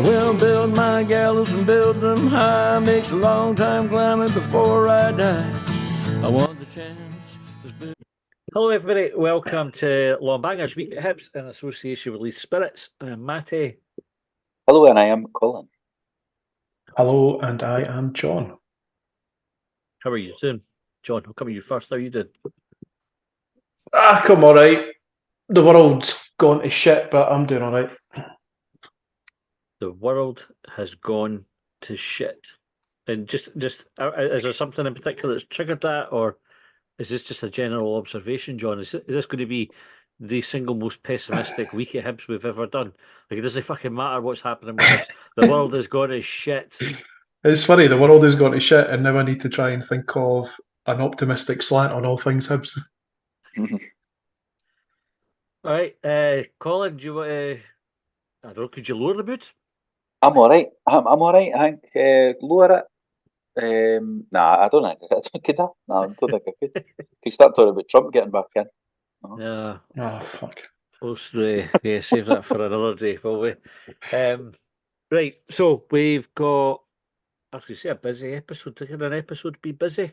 Well, build my gallows and build them high. Makes a long time climbing before I die. I want the chance. Hello, everybody. Welcome to Longbangers Week at Hibs in association with Leith Spirits. I'm Matty. Hello, and I am Colin. Hello, and I am John. How are you doing? John, I'll come to you first. How are you doing? I'm all right. The world's gone to shit, but I'm doing all right. The world has gone to shit. And just is there something in particular that's triggered that, or is this just a general observation, John? Is this going to be the single most pessimistic week at Hibs we've ever done? Like, it doesn't fucking matter what's happening with Hibs. The world has gone to shit. It's funny, the world has gone to shit, and now I need to try and think of an optimistic slant on all things Hibs. All right, Colin, do you want to... I don't know, could you lower the mood? I'm all right. I'm all right. I think lower it. Nah, I don't think I could. No, I don't think I could. Could start talking about Trump getting back in. No. Oh, fuck. Yeah, save that for another day, will we? Right, so we've got, I was going to say, a busy episode. Can an episode be busy?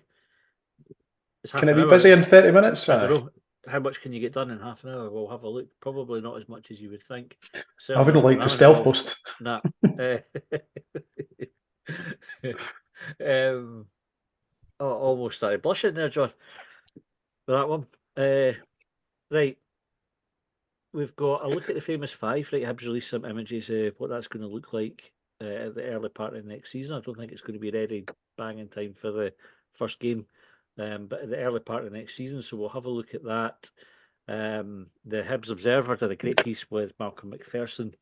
Can it be busy in 30 minutes? I don't know. How much can you get done in half an hour? We'll have a look. Probably not as much as you would think. I wouldn't like to stealth post. Nah. Almost started blushing there, John. That one. Right. We've got a look at the famous five. Right, Hibs released some images of what that's going to look like at the early part of next season. I don't think it's going to be ready bang in time for the first game, but at the early part of next season. So we'll have a look at that. The Hibs Observer did a great piece with Malcolm McPherson.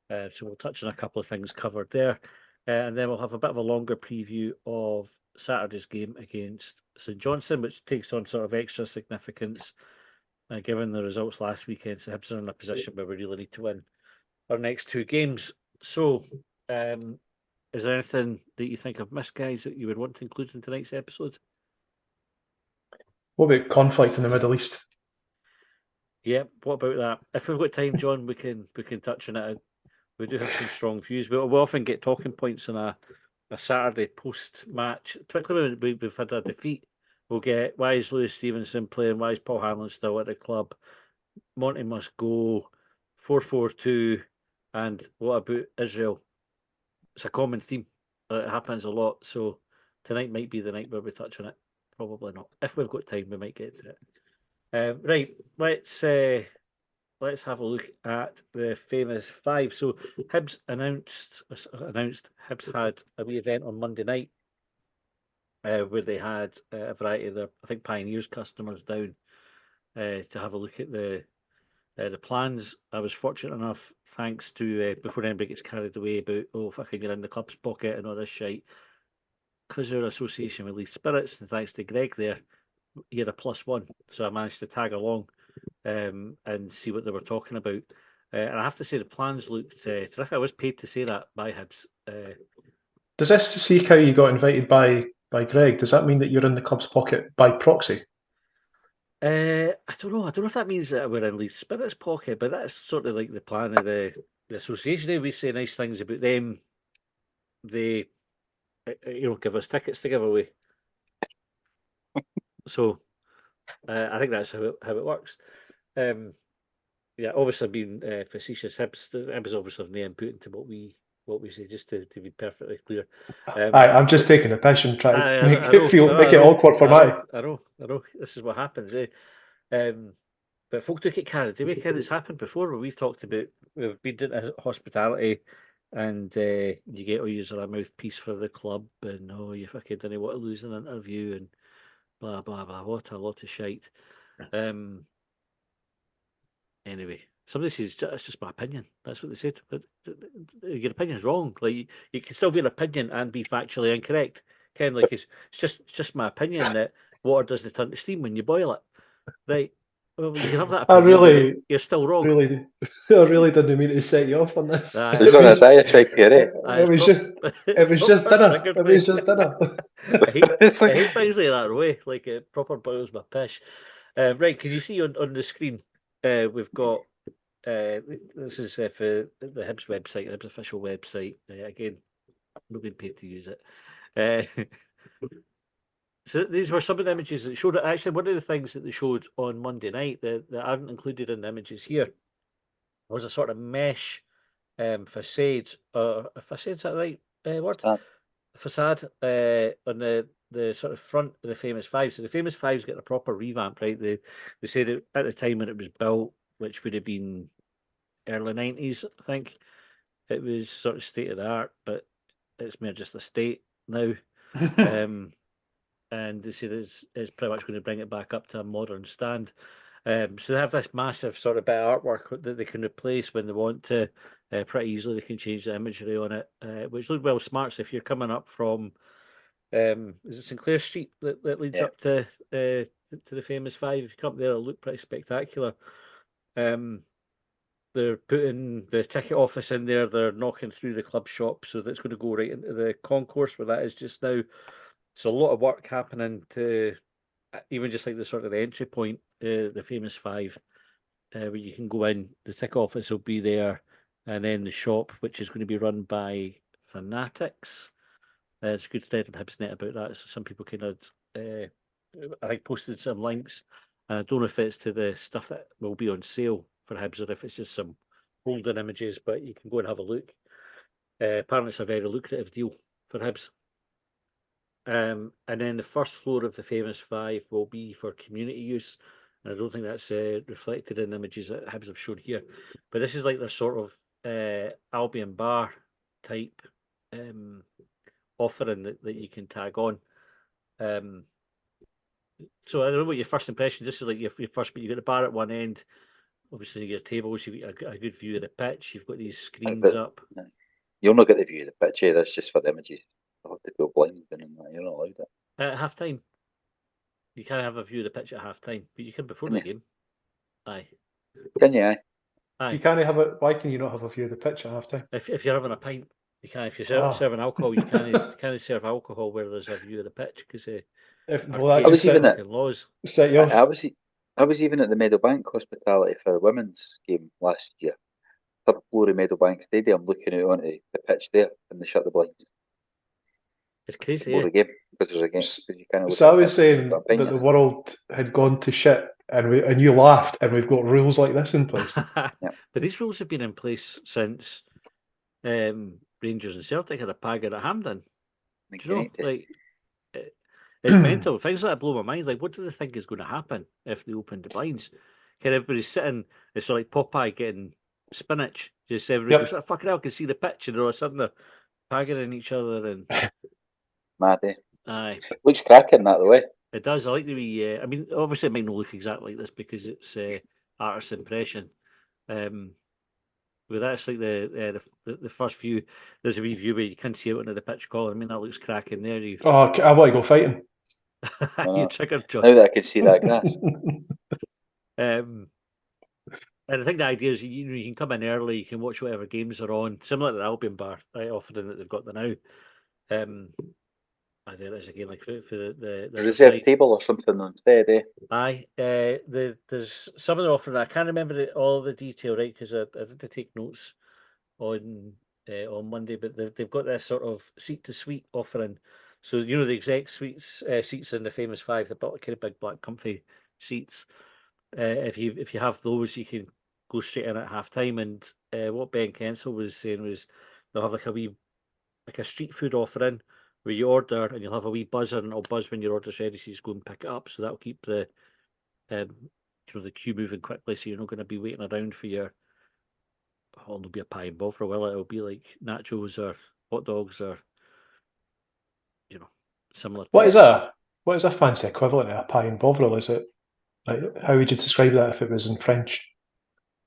So we'll touch on a couple of things covered there. And then we'll have a bit of a longer preview of Saturday's game against St Johnstone, which takes on sort of extra significance given the results last weekend. So Hibs are in a position where we really need to win our next two games. So is there anything that you think I've missed, guys, that you would want to include in tonight's episode? What about conflict in the Middle East? Yeah, what about that? If we've got time, John, we can touch on it. We do have some strong views. We often get talking points on a Saturday post-match, particularly when we've had a defeat. We'll get, why is Lewis Stevenson playing? Why is Paul Hanlon still at the club? Monty must go. 4-4-2. And what about Israel? It's a common theme. It happens a lot. So tonight might be the night where we touch on it. Probably not. If we've got time, we might get to it. Right, let's have a look at the famous five. So Hibs announced Hibs had a wee event on Monday night where they had a variety of their, I think, Pioneers customers down to have a look at the plans. I was fortunate enough, thanks to, before anybody gets carried away about, fucking you're in the club's pocket and all this shite, because of our association with Leith Spirits, and thanks to Greg there, he had a +1. So I managed to tag along and see what they were talking about. And I have to say the plans looked terrific. I was paid to say that by Hibs. Does this seek how you got invited by Greg? Does that mean that you're in the club's pocket by proxy? I don't know. I don't know if that means that we're in Leith Spirits' pocket, but that's sort of like the plan of the association. We say nice things about them. They, give us tickets to give away. So I think that's how it works. Obviously being facetious, Hibs obviously have no input into what we say, just to be perfectly clear. I'm just taking a piss and trying to make it awkward for Matty. I know. This is what happens, eh? But folk do get carried away. It's happened before where we've talked about, we've been into hospitality and you get a mouthpiece for the club and you fucking didn't want to lose an interview and blah blah blah. What a lot of shite. Anyway, somebody says it's just my opinion. That's what they said. But your opinion's wrong. Like you can still be an opinion and be factually incorrect. Ken, like it's just my opinion that water doesn't turn to steam when you boil it. Right. Well, you can have that opinion. You're still wrong. I really didn't mean to set you off on this. It's on a diatribe, Gary. It was just dinner. It was just dinner. I hate things like that way. Like it proper boils my pish. Right, can you see on the screen we've got this is for the Hibs website, the Hibs official website. Again, not being paid to use it. So these were some of the images that showed it. Actually, one of the things that they showed on Monday night that aren't included in the images here was a sort of mesh facade. Facade, is that the right word? Facade on the sort of front of the Famous Five. So the Famous Five's getting a proper revamp, right? They said that at the time when it was built, which would have been early 90s, I think, it was sort of state of the art, but it's more just a state now. And they said it's pretty much going to bring it back up to a modern stand. So they have this massive sort of bit of artwork that they can replace when they want to. Pretty easily, they can change the imagery on it, which look well smart. So if you're coming up from, is it Sinclair Street that leads up to the Famous Five? If you come up there, it'll look pretty spectacular. They're putting the ticket office in there. They're knocking through the club shop, so that's going to go right into the concourse where that is just now. So a lot of work happening to even just like the sort of the entry point, the Famous Five, where you can go in. The ticket office will be there, and then the shop, which is going to be run by Fanatics. It's a good thread on Hibsnet about that. So some people kind of, I think, posted some links. And I don't know if it's to the stuff that will be on sale for Hibs or if it's just some holding images, but you can go and have a look. Apparently, it's a very lucrative deal for Hibs. And then the first floor of the Famous Five will be for community use. And I don't think that's reflected in the images that Hibs have shown here. But this is like their sort of Albion bar type offering that you can tag on. So I don't know what your first impression. This is like your first, but you got the bar at one end. Obviously, your tables. You've got a good view of the pitch. You've got these screens up. You'll not get the view of the pitch. That's just for the images. I'll have to go blind in that. You're not allowed it. At half time, you can't have a view of the pitch at half time, but you can before the game. Aye. Can you? Aye. You can't have it. Why can you not have a view of the pitch at half time? If you're having a pint, you can. If you're serving alcohol, you can't serve alcohol where there's a view of the pitch because I was even at laws. I was even at the Meadowbank Hospitality for a women's game last year. Third floor of Meadowbank Stadium, looking out onto the pitch there, and they shut the blinds. It's crazy. The game because there's a game. So I was saying that the world had gone to shit, and you laughed, and we've got rules like this in place. But these rules have been in place since Rangers and Celtic had a pagger at Hampden. Do you know, like it's mental. Things like that blow my mind. Like, what do they think is going to happen if they open the blinds? Can everybody sitting? It's sort of like Popeye getting spinach. Just everybody goes, fucking hell, can see the pitch, and all of a sudden they're paggering each other and mad. Aye, looks cracking that the way. It does. I like the wee. I mean, obviously it might not look exactly like this because it's artist's impression. But that's like the first view. There's a wee view where you can see out into the pitch corner. I mean, that looks cracking there. I want to go fighting. You triggered, John. Now that I can see that grass. And I think the idea is you can come in early, you can watch whatever games are on, similar to the Albion bar, right? Offering that they've got there now. I think that's again like for the reserved table or something instead, eh? Aye, there's some of the offering. I can't remember all the detail, right? Because I had to take notes on Monday, but they've got this sort of seat to suite offering. So you know the exec suites seats in the Famous Five, the kind of big black comfy seats. If you have those, you can go straight in at half time. And what Ben Kensel was saying was they'll have like a street food offering where you order and you'll have a wee buzzer and it'll buzz when your order's ready, so you just go and pick it up. So that'll keep the the queue moving quickly, so you're not going to be waiting around for your. Oh, there'll be a pie and bovril, will it? It'll be like nachos or hot dogs or similar. What is a fancy equivalent of a pie and bovril? Is it like, how would you describe that if it was in French?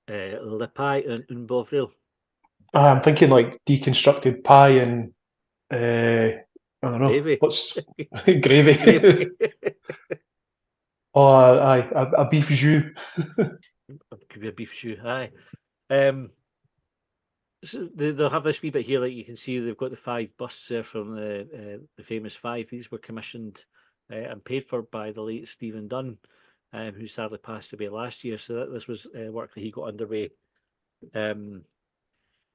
Le pie and bovril. I'm thinking like deconstructed pie and I don't know. Gravy. What's gravy? Oh, aye, a beef jus. Could be a beef jus. Aye. So they'll have this wee bit here, like you can see, they've got the 5 busts there from the Famous Five. These were commissioned and paid for by the late Stephen Dunn. who sadly passed away last year. So this was work that he got underway. And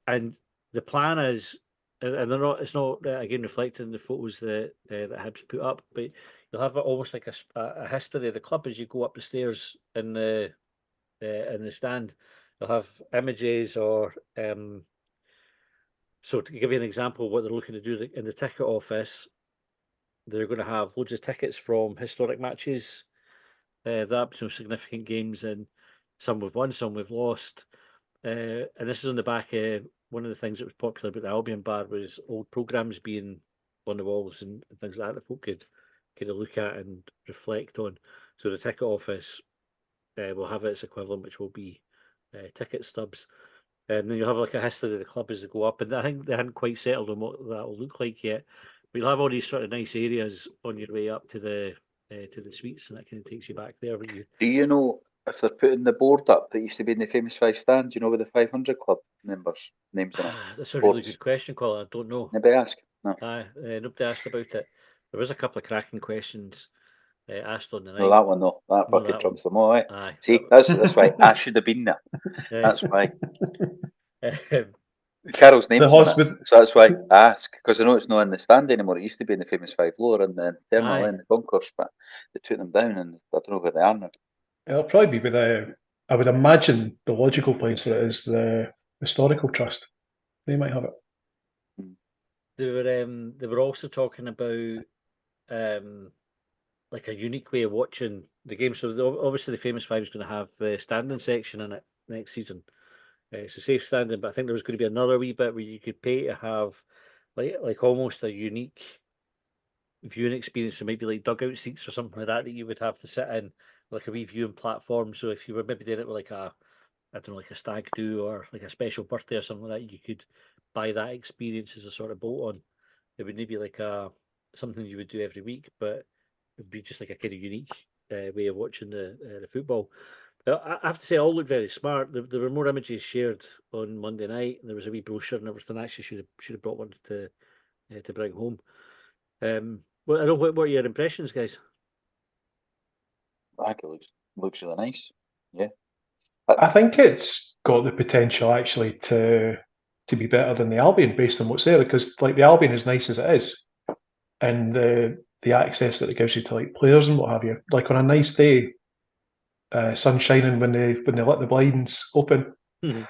the plan is, and it's not again reflected in the photos that Hibs put up, but you'll have almost like a history of the club as you go up the stairs in the stand. You'll have images or so to give you an example of what they're looking to do in the ticket office, they're going to have loads of tickets from historic matches, significant games, and some we've won, some we've lost. And this is on the back of one of the things that was popular about the Albion bar was old programmes being on the walls and things like that folk could kind of look at and reflect on. So the ticket office will have its equivalent, which will be ticket stubs. And then you'll have like a history of the club as they go up. And I think they hadn't quite settled on what that will look like yet. But you'll have all these sort of nice areas on your way up to the suites, and that kind of takes you back there. But Do you know if they're putting the board up that used to be in the famous five stand? You know, with the 500 club members' names on it. That's a really Boards. good question, Colin. I don't know. Nobody ask. No. Nobody asked about it. There was a couple of cracking questions asked on the night. No, that one though. That No, fucking that trumps them all. Eh? Aye. See, that's why I should have been there. That's why. Carol's name's on it, so that's why I ask, because I know it's not in the stand anymore. It used to be in the famous five lower and the internal Aye. in the concourse, but they took them down, and I don't know where they are now. It'll probably be with I would imagine the logical place for it is the historical trust. They might have it. They were also talking about like a unique way of watching the game. So obviously the famous five is going to have the standing section in it next season. It's a safe standing, but I think there was going to be another wee bit where you could pay to have like almost a unique viewing experience. So maybe like dugout seats or something like that you would have to sit in, like a wee viewing platform. So if you were maybe doing it with like I don't know, like a stag do or like a special birthday or something like that, you could buy that experience as a sort of bolt on. It wouldn't be like something you would do every week, but it'd be just like a kind of unique way of watching the football. I have to say, all looked very smart. There were more images shared on Monday night, and there was a wee brochure and everything. I actually should have brought one to bring home. Well, I don't know what are your impressions, guys. I think it looks really nice. Yeah. I think it's got the potential actually to be better than the Albion based on what's there, because like the Albion, as nice as it is, and the access that it gives you to like players and what have you, like on a nice day, sun shining when they let the blinds open, and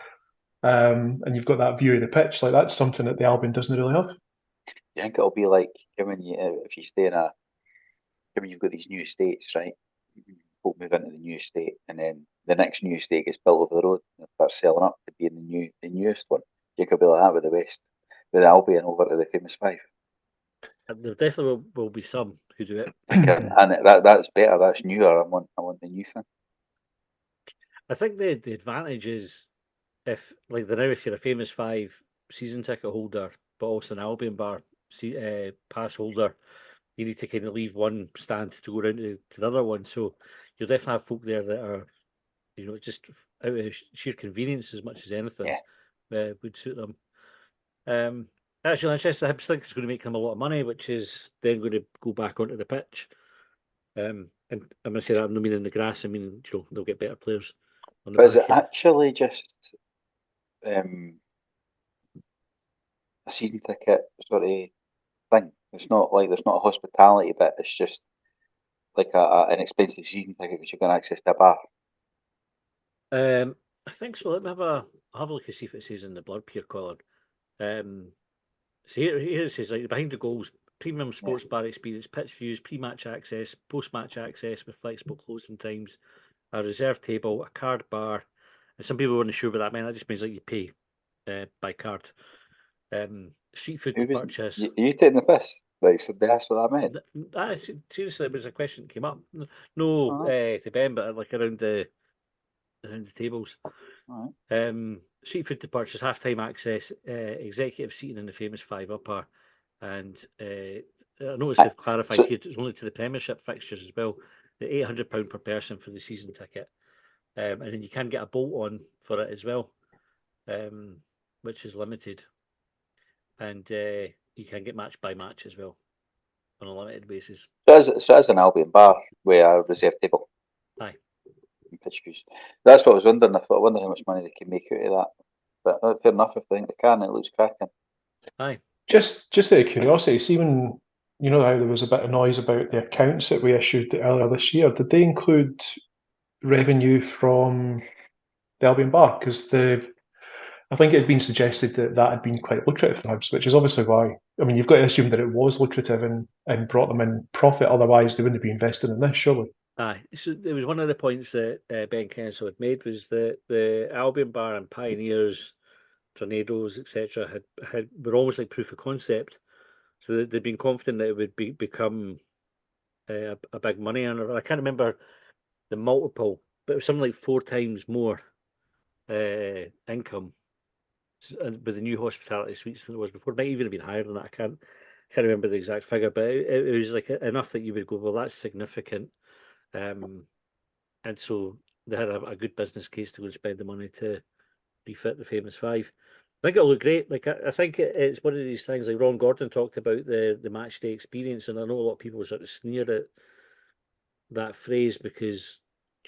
you've got that view of the pitch, like that's something that the Albion doesn't really have. You think it'll be like given you if you stay in given you've got these new estates, right? People move into the new estate, and then the next new estate gets built over the road and starts selling up to be in the newest one. You could be like that with the Albion over to the famous five. There definitely will be some who do it. And that's better. That's newer. I want the new thing. I think the advantage is if you're a famous five season ticket holder, but also an Albion bar pass holder, you need to kind of leave one stand to go around to the other one. So you'll definitely have folk there that are, just out of sheer convenience as much as anything, would suit them. Actually, Manchester Hibs think it's going to make them a lot of money, which is then going to go back onto the pitch. And I'm going to say that I'm not meaning the grass. I mean, they'll get better players on the But is back it end. actually just a season ticket sort of thing? It's not like there's not a hospitality bit. It's just like an expensive season ticket because you can access to a bar. I think so. Let me have a look and see if it says in the blurb here, Colin. So here it says like behind the goals, premium sports bar experience, pitch views, pre-match access, post-match access with flexible closing times, a reserve table, a card bar, and some people weren't sure what that meant. That just means like you pay by card. Street food to purchase. Are you taking the piss? Like, so they asked what that meant. Seriously, it was a question that came up. No, to Ben, but like around the tables. Street food to purchase, half-time access, executive seating in the famous five upper, and I noticed they've clarified here it's only to the Premiership fixtures as well. The £800 per person for the season ticket, and then you can get a bolt on for it as well, which is limited, and you can get match by match as well on a limited basis. So as an Albion bar with a reserve table. Aye. and pitch views. That's what I was wondering. I wonder how much money they can make out of that. But fair enough, if they think they can, it looks cracking. Aye. Just out of curiosity, see when you know how there was a bit of noise about the accounts that we issued earlier this year, did they include revenue from the Albion Bar? Because I think it had been suggested that that had been quite lucrative for Hibs, which is obviously why. I mean, you've got to assume that it was lucrative and brought them in profit. Otherwise, they wouldn't be investing in this, surely. Aye. So it was one of the points that Ben Kensel had made was that the Albion Bar and Pioneers, Tornadoes, etc., were almost like proof of concept. So they'd been confident that it would become a big money earner. I can't remember the multiple, but it was something like 4 times more income with the new hospitality suites than it was before. It might even have been higher than that. I can't remember the exact figure, but it was like enough that you would go, well, that's significant. And so they had a good business case to go and spend the money to refit the famous five. I think it'll look great. Like I think it's one of these things. Like Ron Gordon talked about the match day experience, and I know a lot of people sort of sneer at that phrase because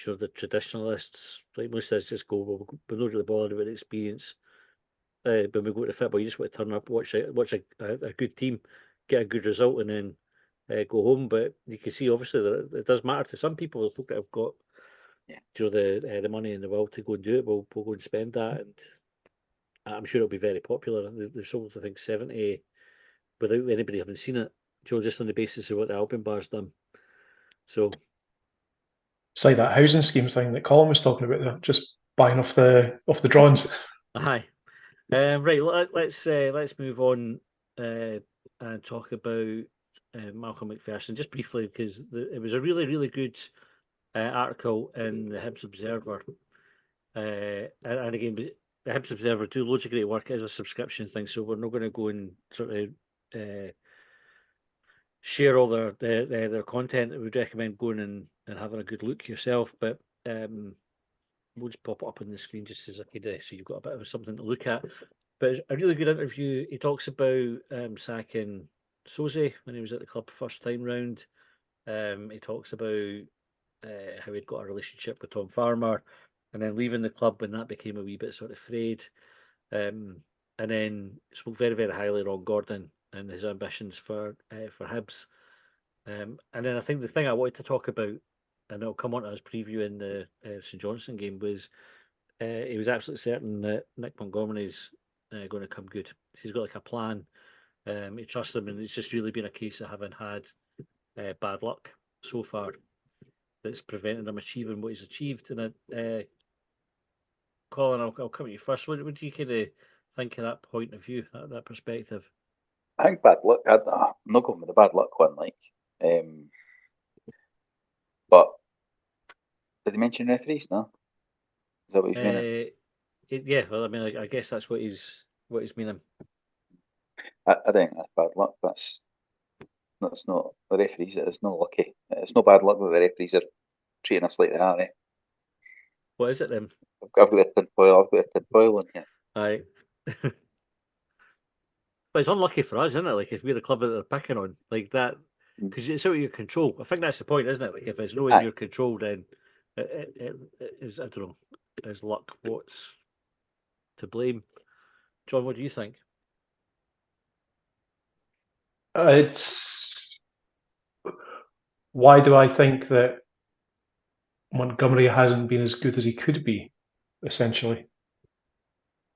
the traditionalists, like most of us, just go, well, we're not really bothered about the experience. When we go to football, you just want to turn up, watch a good team, get a good result, and then go home. But you can see, obviously, that it does matter to some people. The folk that have got the money and the will to go and do it will go and spend that, and I'm sure it'll be very popular. They've sold, I think, 70 without anybody having seen it, just on the basis of what the Albion Bar's done. So it's like that housing scheme thing that Colin was talking about there, just buying off the drawings. Aye. Right, let's move on and talk about Malcolm McPherson just briefly because it was a really, really good article in the Hibs Observer. And again, the Hibs Observer do loads of great work as a subscription thing, so we're not going to go and sort of share all their content. I would recommend going and having a good look yourself, but we'll just pop it up on the screen just as a kid, so you've got a bit of something to look at. But it's a really good interview. He talks about sacking Soze when he was at the club first time round. He talks about how he'd got a relationship with Tom Farmer and then leaving the club when that became a wee bit sort of frayed. And then spoke very, very highly of Ron Gordon and his ambitions for Hibs. And then I think the thing I wanted to talk about, and it'll come on to us previewing the St Johnstone game, was he was absolutely certain that Nick Montgomery's going to come good. He's got like a plan. He trusts him, and it's just really been a case of having had bad luck so far that's prevented him achieving what he's achieved. And Colin, I'll come to you first. What do you kind of think of that point of view, that perspective? I think bad luck. I'm not going with the bad luck one, but did he mention referees? No, is that what he's meaning? Yeah, well, I mean, I guess that's what he's meaning. I think that's bad luck. That's not the referees. It's not lucky. It's not bad luck that the referees are treating us like they are. What is it then? I've got a tin foil. I've got a tin foil in here. Aye. But it's unlucky for us, isn't it? Like if we're the club that they're picking on, like that, because it's out of your control. I think that's the point, isn't it? Like if it's not in your control, then it is. I don't know. Is luck what's to blame? John, what do you think? It's why do I think that Montgomery hasn't been as good as he could be, essentially,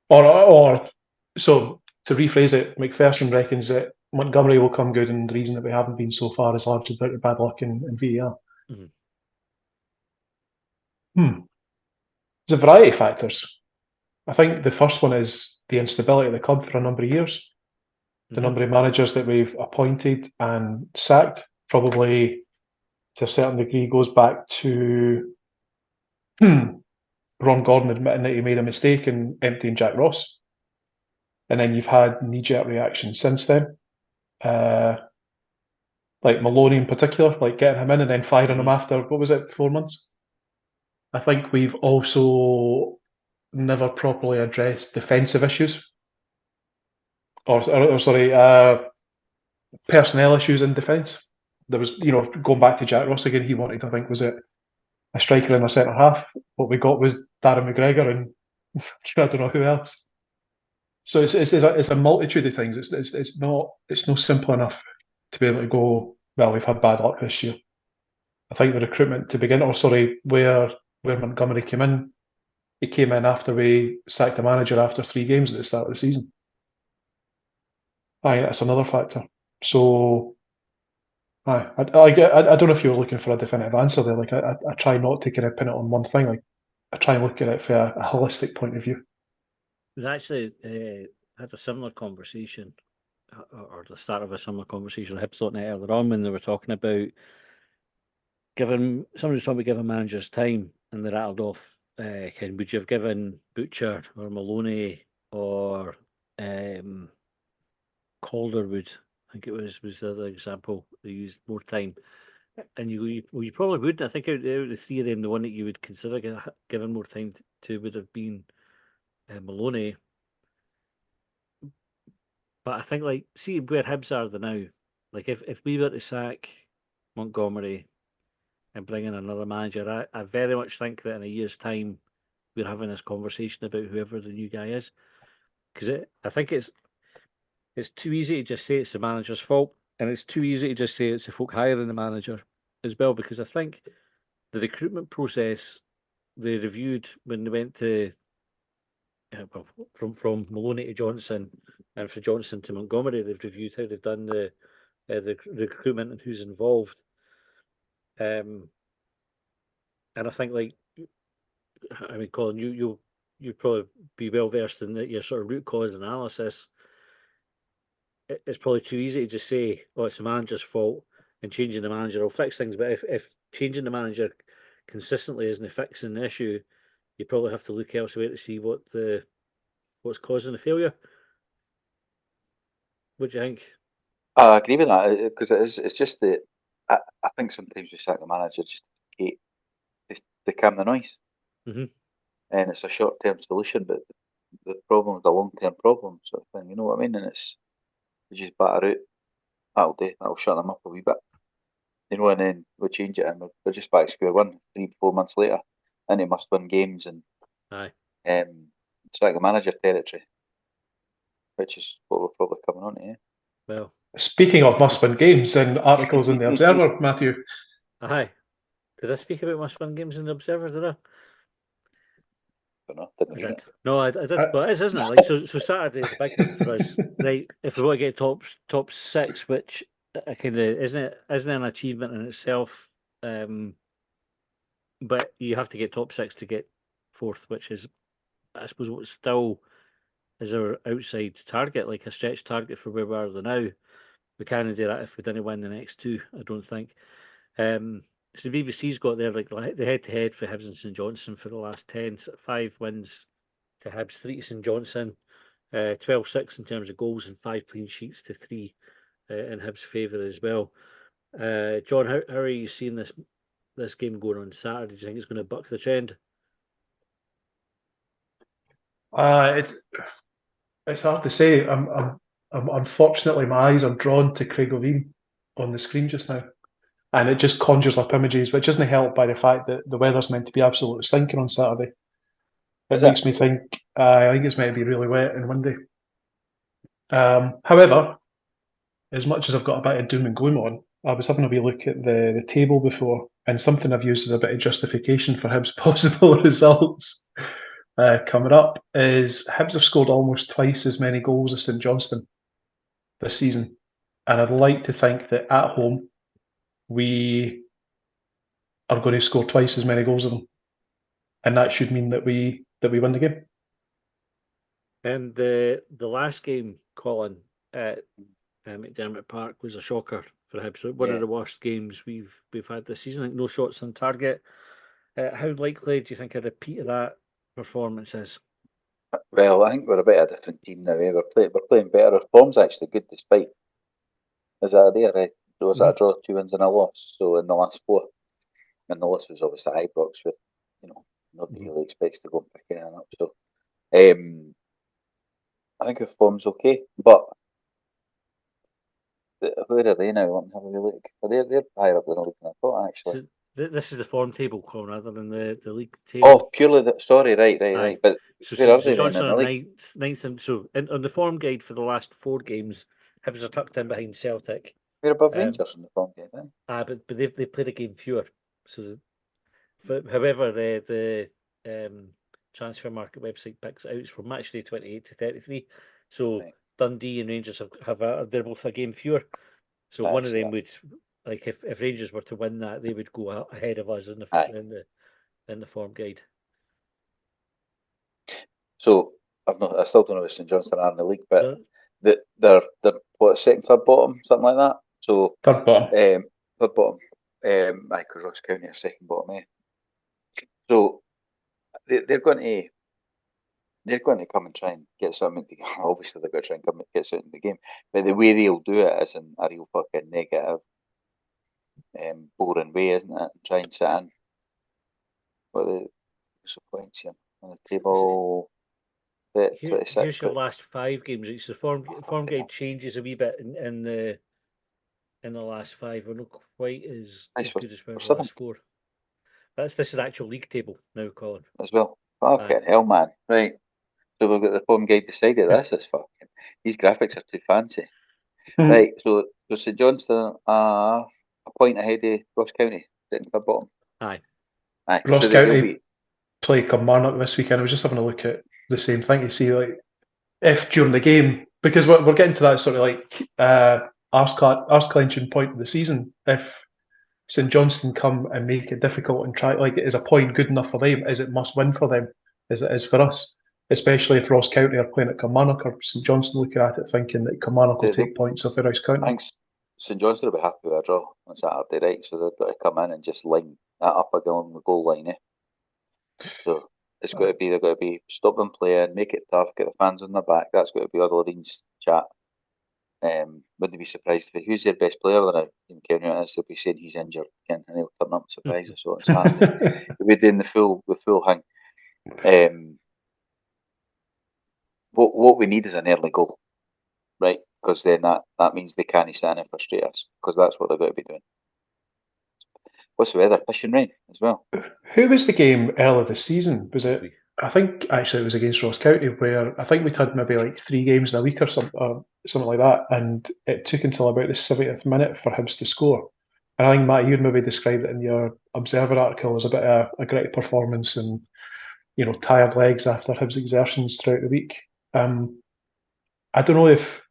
or so to rephrase it, McPherson reckons that Montgomery will come good, and the reason that we haven't been so far is largely due to bad luck in VAR. There's a variety of factors. I think the first one is the instability of the club for a number of years. The number of managers that we've appointed and sacked probably to a certain degree goes back to Ron Gordon admitting that he made a mistake in emptying Jack Ross. And then you've had knee-jerk reactions since then. Like Maloney in particular, like getting him in and then firing him after, what was it, 4 months? I think we've also never properly addressed defensive issues. Or personnel issues in defence. There was, going back to Jack Ross again, he wanted, I think, was it a striker in a centre half. What we got was Darren McGregor and I don't know who else. So it's a multitude of things. It's not simple enough to be able to go, well, we've had bad luck this year. I think the recruitment to begin, where Montgomery came in, he came in after we sacked the manager after 3 games at the start of the season. I think that's another factor. So, I don't know if you're looking for a definitive answer there. Like I try not to kind of pin it on one thing. Like I try and look at it from a holistic point of view. We actually had a similar conversation, or the start of a similar conversation on Hibs.net earlier on when they were talking about somebody was talking about giving managers time, and they rattled off, would you have given Butcher or Maloney or Calderwood, I think it was the other example, they used more time. And you probably would. I think out of the 3 of them, the one that you would consider giving more time to would have been Maloney. But I think, like, see where Hibs are now. Like, if we were to sack Montgomery and bring in another manager, I very much think that in a year's time we're having this conversation about whoever the new guy is. Because I think it's too easy to just say it's the manager's fault, and it's too easy to just say it's the folk hiring the manager as well. Because I think the recruitment process they reviewed when they went to from Maloney to Johnson, and from Johnson to Montgomery, they've reviewed how they've done the recruitment and who's involved. And I think, like, I mean, Colin, you'll probably be well versed in your sort of root cause analysis. It's probably too easy to just say, "Oh, it's the manager's fault," and changing the manager will fix things. But if changing the manager consistently isn't fixing the issue, you probably have to look elsewhere to see what's causing the failure. What do you think? I agree with that because it's just that I think sometimes we sack the manager just to calm the noise, Mm-hmm. and it's a short-term solution, but the problem is a long-term problem sort of thing. You know what I mean? And it's you just batter out. That'll shut them up a wee bit. You know, and then we'll change it, and we're just back to square one 3-4 months later, and they must win games and Aye. it's like the manager territory, which is what we're probably coming on to. Eh? Well, Speaking of must-win games and articles in the Observer, Matthew. aye. Did I speak about must-win games in the Observer? Did I? Don't know, didn't I read did. it. No, I did. Well, it is, isn't it? Like, so Saturday is a big one for us, right? If we want to get top 6, which I kind of isn't an achievement in itself, but you have to get top 6 to get 4th, which is, I suppose, what still is our outside target, like a stretch target for where we are now. We can't do that if we didn't win the next 2. I don't think. So the BBC's got their the head-to-head for Hibs and St Johnstone for the last 10, 5 wins to Hibs, 3 to St Johnstone, 12-6 in terms of goals and 5 clean sheets to 3 in Hibs' favour as well. John, how are you seeing this game going on Saturday? Do you think it's going to buck the trend? It's hard to say. I'm unfortunately my eyes are drawn to Craig O'Veen on the screen just now, and it just conjures up images, which isn't helped by the fact that the weather's meant to be absolutely stinking on Saturday. It makes me think. I think it's meant to be really wet and windy. However, as much as I've got a bit of doom and gloom on, I was having a wee look at the table before, and something I've used as a bit of justification for Hibs' possible results coming up is Hibs have scored almost twice as many goals as St Johnstone this season, and I'd like to think that at home we are going to score twice as many goals as them, and that should mean that we win the game. And the last game, Colin, at McDermott Park was a shocker for Hibs. So one of the worst games we've had this season. I think no shots on target. How likely do you think a repeat of that performance is? Well, I think we're a bit of a different team now. Eh? We're playing better. Our form's actually good despite. Is that there? Eh? Was that a draw, 2 wins and a loss? So in the last 4, and the loss was obviously at Ibrox, where nobody really expects to go and pick anything up. So I think our form's okay, but where are they now? Let me have a wee look. They're higher up than I thought, actually. This is the form table, Colin, rather than the league table. Oh, purely sorry, right. Aye. But So where are St they then Johnstone in the are league? ninth, and so on the form guide for the last 4 games, Hibs are tucked in behind Celtic. We're above Rangers in the form game, But they've played a game fewer. So, however, the transfer market website picks it out from match day 28 to 33. So Right. Dundee and Rangers they're both a game fewer. So one of them would, like, if Rangers were to win that, they would go ahead of us in the form guide. So I still don't know if St Johnstone are in the league, but they're what, second, third bottom, something like that. So Third bottom. Third bottom. Because Ross County are second bottom. So they're going to come and try and get something. Obviously, they're going to try and come and get something in the game, but the way they'll do it is in a real fucking negative, boring way, isn't it? Try and sit in. What's the points here on the table? Here's your last 5 games. Right? So the form guide changes a wee bit in the last 5. We're not quite as good as we're in the last 4. This is actual league table now, Colin. As well. Fucking hell, man. Right. So we've got the form guide decided. This is fucking. These graphics are too fancy. Right. So St Johnstone are a point ahead of Ross County, sitting at the bottom. Aye. Ross so County play Kilmarnock this weekend. I was just having a look at the same thing to see, like, if during the game, because we're getting to that sort of like arse clenching point of the season, if St Johnstone come and make it difficult and try, like, is a point good enough for them? Is it must win for them? As it is for us? Especially if Ross County are playing at Kilmarnock, or St Johnstone looking at it thinking that Kilmarnock will take points off Ross County. I think St Johnstone will be happy with a draw on Saturday, right? So they've got to come in and just line that up along the goal line, So it's got to be, they've got to be, stop them playing, make it tough, get the fans on their back. That's got to be all Levine's chat. Wouldn't be surprised if who's their best player now in Kenya is, they'll be saying he's injured again, and he'll turn up and surprise us. So it's we're doing the full hang. What we need is an early goal, right? Because then that means they can't stand and frustrate us, because that's what they're going to be doing. What's the weather? Pish and rain as well. Who was the game earlier this season? Was it? I think actually it was against Ross County, where I think we'd had maybe like 3 games in a week or something like that, and it took until about the 70th minute for Hibs to score. And I think, Matt, you'd maybe described it in your Observer article as a bit of a gritty performance and, you know, tired legs after Hibs exertions throughout the week. I don't know if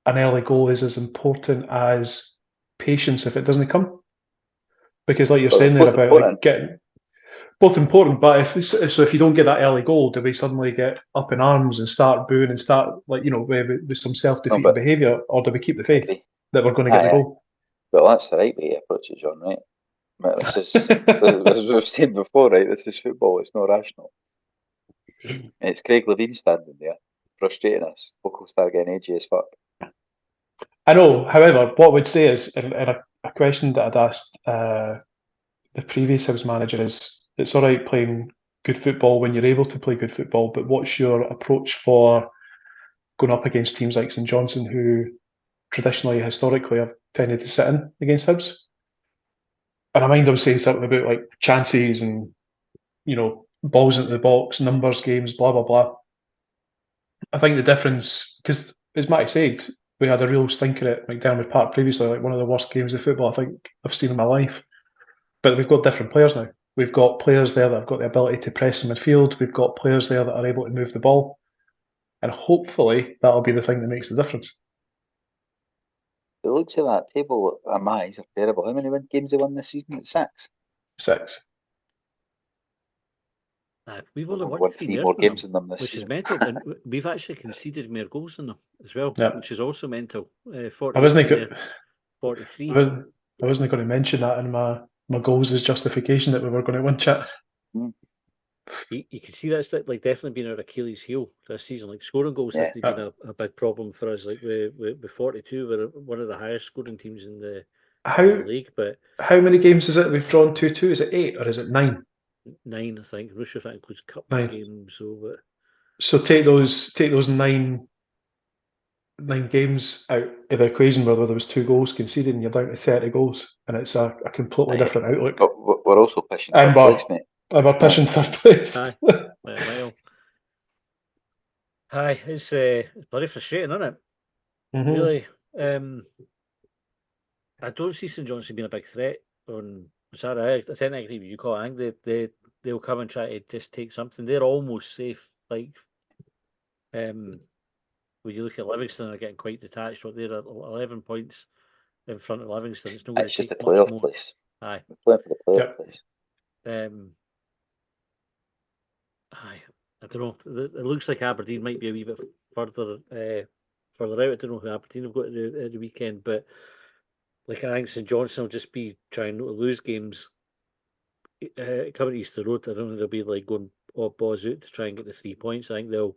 an early goal is as important as patience if it doesn't come. Because, like you're saying there about like getting both important, but if you don't get that early goal, do we suddenly get up in arms and start booing and start, like, you know, with some self-defeating behaviour, or do we keep the faith that we're going to get the goal? Well, that's the right way to approach it, John. Right? This is as we've said before, right? This is football. It's not rational. It's Craig Levine standing there frustrating us. We'll start getting edgy as fuck. I know. However, what I would say is, and a question that I'd asked the previous Hibs manager is, it's all right playing good football when you're able to play good football, but what's your approach for going up against teams like St Johnstone, who traditionally, historically, have tended to sit in against Hibs? And I mind them saying something about like chances and, you know, balls into the box, numbers, games, blah, blah, blah. I think the difference, because as Matty said, we had a real stinker at McDermott Park previously, like one of the worst games of football I think I've seen in my life. But we've got different players now. We've got players there that have got the ability to press in midfield. We've got players there that are able to move the ball. And hopefully that'll be the thing that makes the difference. It looks at that table, my eyes are terrible. How many games they won this season? It's 6. 6. We've only won 3 more games than them this which season. is mental. And we've actually conceded more goals than them as well, which is also mental. 43. I wasn't going to mention that in my goals as justification that we were going to win, chat. You can see that's like definitely been our Achilles heel this season. Like, scoring goals has been a big problem for us. Like with 42, we're one of the highest scoring teams in the league. But how many games is it we've drawn 2-2? Is it 8 or is it 9? 9, I think. Russia, if that includes cup games. So take those 9 9 games out of the equation where there was 2 goals conceded and you're down to 30 goals, and it's a completely Aye. different outlook. But we're also pushing And third place, mate. we're pushing third place. Aye. By a mile. Aye, it's bloody frustrating, isn't it? Mhm. Really. I don't see St Johnstone being a big threat on Saturday. I tend to agree with you, Cole. I think they'll come and try to just take something. They're almost safe. Like, when you look at Livingston, they're getting quite detached. What they're at 11 points in front of Livingston. It's not going It's to just a take much playoff more. place. Aye. We're playing for the playoff Yep. place. Aye, I don't know. It looks like Aberdeen might be a wee bit further further out. I don't know who Aberdeen have got at the weekend, but like I think St Johnstone will just be trying not to lose games coming to Easter Road. I don't think they'll be like going odd balls out to try and get the 3 points. I think they'll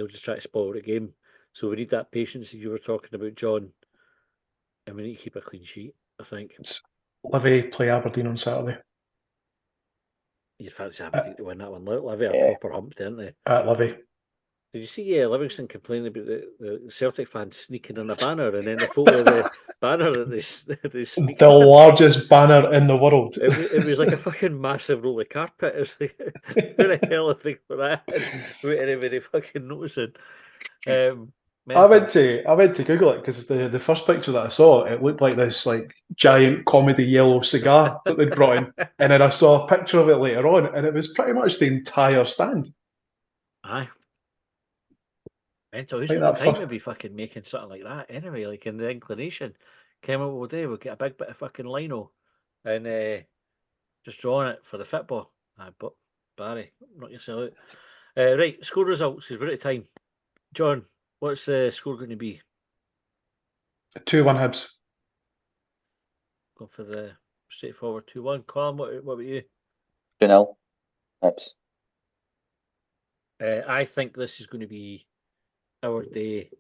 just try to spoil the game. So we need that patience that you were talking about, John, and we need to keep a clean sheet. I think Livy play Aberdeen on Saturday you'd fancy Aberdeen to win that one. Livy a Yeah. proper hump, didn't they? at Livy. Did you see Livingston complaining about the Celtic fans sneaking in a banner, and then the photo of the banner that they sneaked The in? largest banner in the world. It was like a fucking massive roll of carpet. It was like, where the hell I think for that? Without anybody fucking noticing. I Mental. went to Google it because the first picture that I saw, it looked like this like giant comedy yellow cigar that they'd brought in, and then I saw a picture of it later on, and it was pretty much the entire stand. Aye. Mental. Who's Like got the that time fir- to be fucking making something like that anyway? Like in the inclination, came up all day. We'll get a big bit of fucking lino, and just drawing it for the football. But Barry, knock yourself out. Right, score results because we're out of time. John, what's the score going to be? 2-1 Hibs. Go for the straightforward 2-1. Colin, what about you? 2-0. Hibs. I think this is going to be our day.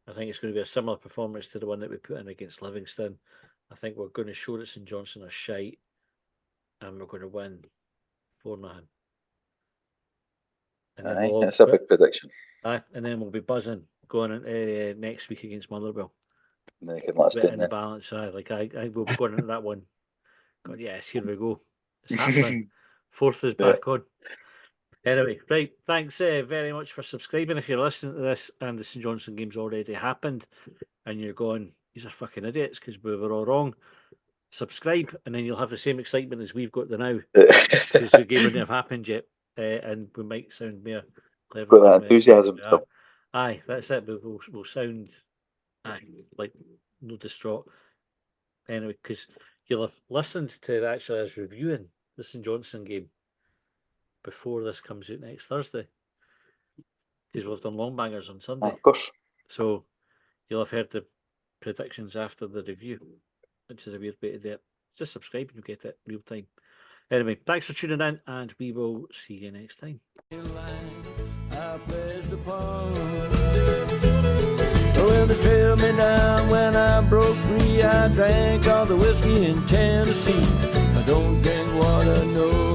I think it's going to be a similar performance to the one that we put in against Livingston. I think we're going to show that St Johnstone are shite, and we're going to win 4-0. Aye, that's a big prediction. Aye, and then we'll be buzzing going into next week against Motherwell. And they can let us Bit down in the then. balance. I will be going into that one. God, yes, here we go. It's happening. Fourth is back on. Anyway, right. Thanks very much for subscribing. If you're listening to this and the St Johnstone game's already happened and you're going, these are fucking idiots because we were all wrong, subscribe and then you'll have the same excitement as we've got the now because the game wouldn't have happened yet and we might sound more clever. Got that enthusiasm still. Aye, that's it. But we'll sound like no distraught. Anyway, because you'll have listened to actually us reviewing the St Johnstone game before this comes out next Thursday, because we've done Longbangers on Sunday. Of course. So you'll have heard the predictions after the review, which is a weird way to do it. Just subscribe and you'll get it real time. Anyway, thanks for tuning in and we will see you next time. Well, they trailed me down when I broke free. I drank all the whiskey in Tennessee. I don't drink water, no.